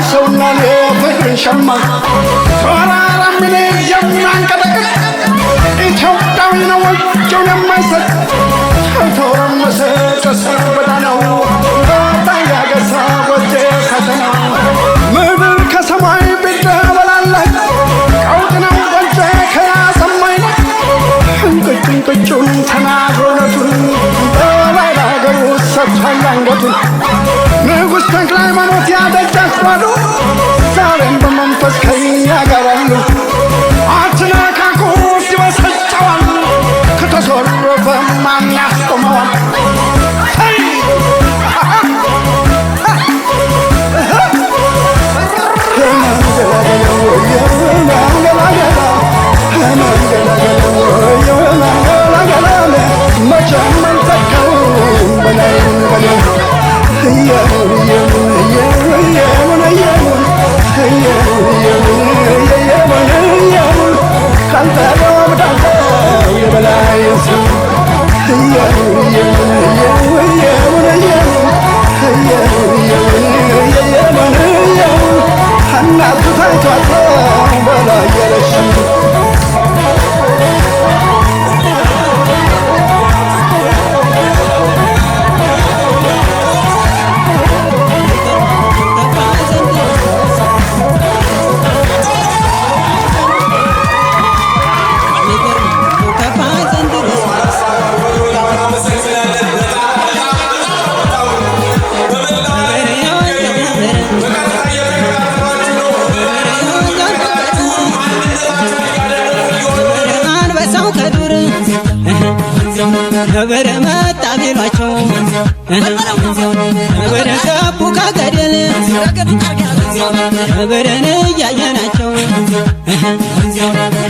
ሰውና ፍቅርን ሸማ ተራራ ምን የማንቀጠቅጥ ኢትዮጵያዊ ነው እጁን የማይሰጥ ተተረመሰ ተሰበዳ ነው ታያገሳ ወጀ ከተማ ምድር ከሰማይ ቢደበላለቅ ቀውጥ ነው ወጀ ከያሰማይ እንቅጩን ተናግሮነቱን በባይላ ገሩ ሰጥቷል አንገቱን ንጉሥ ተክለ ሃይማኖት ያደጃችኋሉ ዛሬም በመንፈስ ከኛ ጋር አሉ አትነካኩ ይበሰጨዋል ከተሰረፈ ማን ያስቆመዋል ነበር መጣ ቢሏቸው ነበር ገቡ ከገደል ነበርን እያየናቸው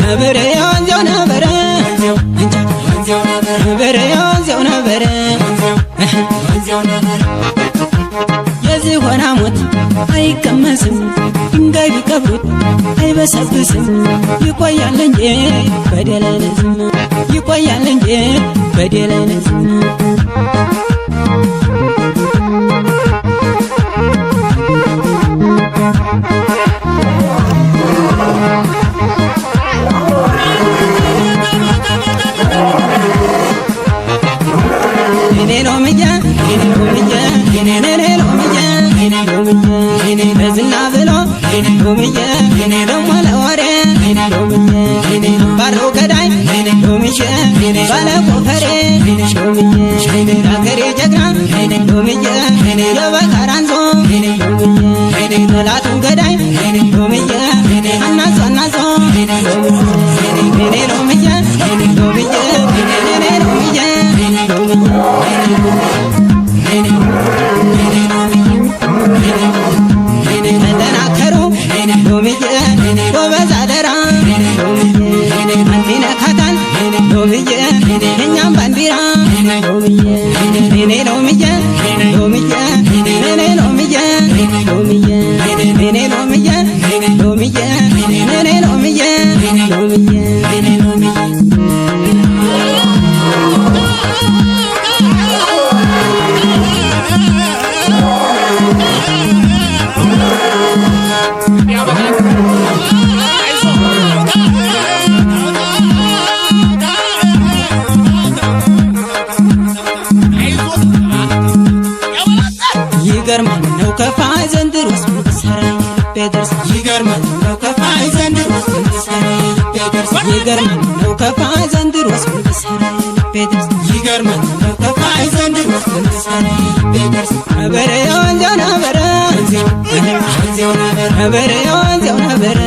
ነበር የወንዜው ነበረ ነበር የወንዜው ነበረ የዝሆን ሐሞት አይቀመስም ድንጋይ ቢቀብሩት አይበሰብስም ይቆያል እንጂ በደል አይነዝም ይቆያል እንጂ በደል አይነዝም በዝና ብሎ ሎምዬ ደሞ ለወሬ ሎምዬ ባሮ ገዳይ ሎምዬ ባለ ቆፈሬ ሎምዬ ዳገሬ ጀግና ሎምዬ የበቀራንዞ ሎምዬ ጠላቱን ገዳይ ሎምዬ አናዞ አናዞ ሎምዬ ሎምዬ ሎምዬ ሎምዬ ተጠናከሩ ሎምዬ ጎበዝ አደራ ሎምዬ አንዲነካታን ሎምዬ የኛም ባንዲራ ሎምዬ እኔ ሎምዬ ሎምዬ እኔ ሎምዬ ሎምዬ እኔ ሎምዬ ሎምዬ እኔ ሎምዬ ሎምዬ እኔ ሎምዬ ይገርማል ነው ከፋይ ዘንድሮስ ምን ሰራ ልቤ ደርስ ይገርማል ነው ከፋይ ዘንድሮስ ምን ሰራ ልቤ ደርስ ይገርማል ነው ከፋይ ዘንድሮስ ምን ሰራ ልቤ ደርስ ይገርማል ነው ከፋይ ዘንድሮስ ምን ሰራ ልቤ ደርስ ነበረ ወንጀው ነበረ ወንጀው ነበረ ነበረ ወንጀው ነበረ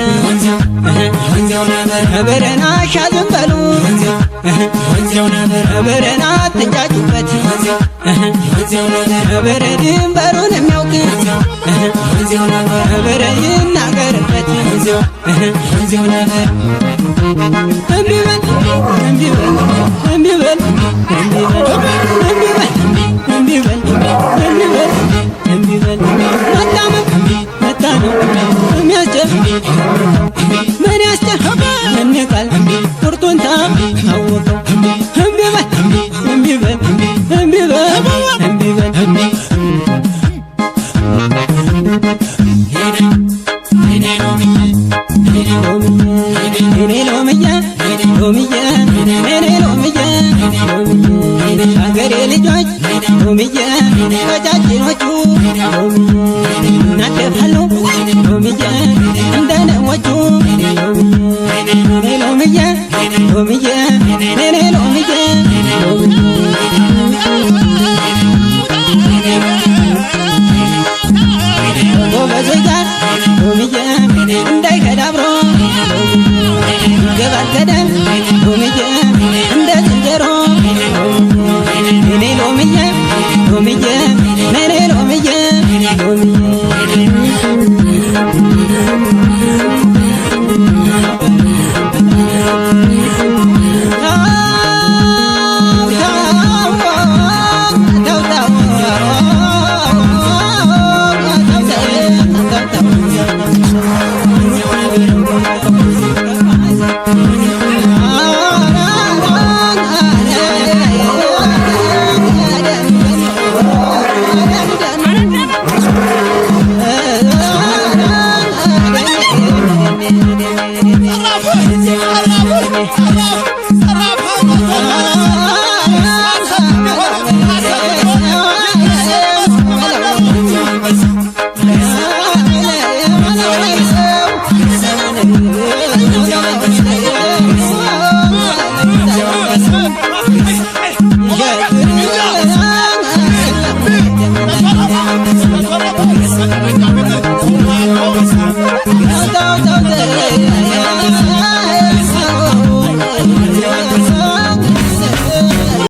ወንጀው ነበረ ነበረና ሻዝም በሉ ወንጀው ነበረ ነበረና አትንጫጩበት ወንጀው ነበረ ድንበሩን የሚያውቅ ወንጀው ነበረ ይናገርበት ወንጀው ነበረ እምቢ በል እምቢ በል እምቢ በል እምቢ በል እምቢ በል እምቢ በል እምቢ በል መታመም መታነው የሚያስጨፍ ምን ያስጨፍ ምን ቃል ቁርጡን ታወቀው እምቢ በል እምቢ በል እምቢ በል እምቢ በል አመት